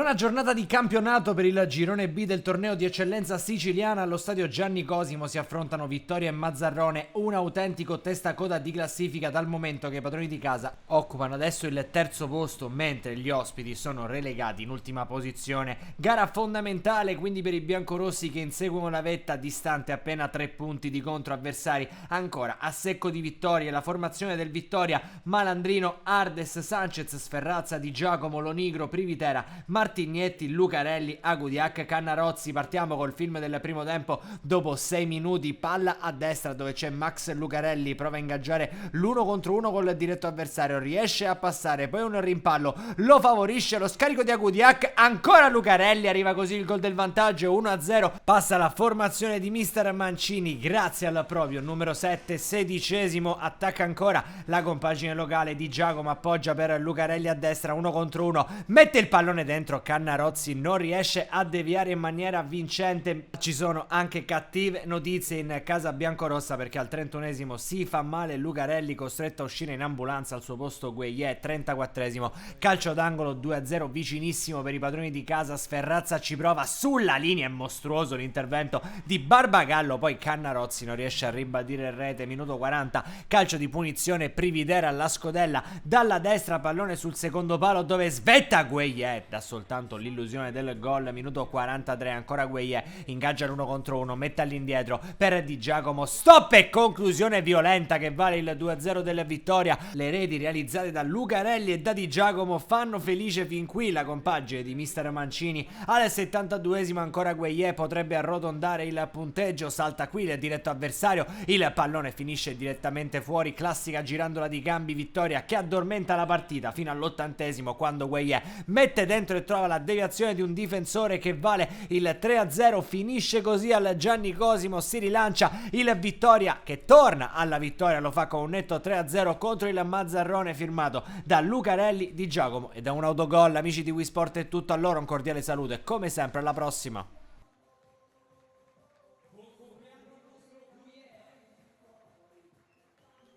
Nona giornata di campionato per il girone B del torneo di eccellenza siciliana. Allo stadio Gianni Cosimo si affrontano Vittoria e Mazzarrone, un autentico testacoda di classifica dal momento che i padroni di casa occupano adesso il terzo posto mentre gli ospiti sono relegati in ultima posizione. Gara fondamentale quindi per i biancorossi che inseguono la vetta distante appena 3 punti di contro avversari ancora a secco di vittorie. La formazione del Vittoria: Malandrino, Ardes, Sanchez, Sferrazza, Di Giacomo, Lonigro, Privitera, Martignetti, Lucarelli, Agudiac, Cannarozzi. Partiamo col film del primo tempo. Dopo 6 minuti, palla a destra dove c'è Max Lucarelli, prova a ingaggiare l'uno contro uno col diretto avversario, riesce a passare, poi un rimpallo lo favorisce, lo scarico di Agudiac, ancora Lucarelli, arriva così il gol del vantaggio, 1-0. Passa la formazione di mister Mancini grazie al proprio numero 7, 16esimo, attacca ancora la compagine locale. Di Giacomo appoggia per Lucarelli a destra, uno contro uno, mette il pallone dentro, Cannarozzi non riesce a deviare in maniera vincente. Ci sono anche cattive notizie in casa biancorossa perché al 31esimo si fa male Lucarelli, costretto a uscire in ambulanza, al suo posto Gueye. 34esimo, calcio d'angolo, 2-0 vicinissimo per i padroni di casa. Sferrazza ci prova sulla linea, è mostruoso l'intervento di Barbagallo, poi Cannarozzi non riesce a ribadire il rete. Minuto 40, calcio di punizione, Privitera alla scodella dalla destra, pallone sul secondo palo dove svetta Gueye, da soltanto l'illusione del gol. Minuto 43, ancora Gueye, ingaggia l'uno contro uno, mette all'indietro per Di Giacomo, stop e conclusione violenta che vale il 2-0 della vittoria. Le reti realizzate da Lucarelli e da Di Giacomo fanno felice fin qui la compagine di mister Mancini. Al 72esimo ancora Gueye potrebbe arrotondare il punteggio, salta qui il diretto avversario, il pallone finisce direttamente fuori, classica girandola di gambi Vittoria che addormenta la partita fino all'80esimo quando Gueye mette dentro e trova la deviazione di un difensore che vale il 3-0. Finisce così al Gianni Cosimo, si rilancia il Vittoria che torna alla vittoria, lo fa con un netto 3-0 contro il Mazzarrone firmato da Lucarelli, Di Giacomo e da un autogol. Amici di Wisport è tutto, a loro un cordiale saluto e come sempre alla prossima.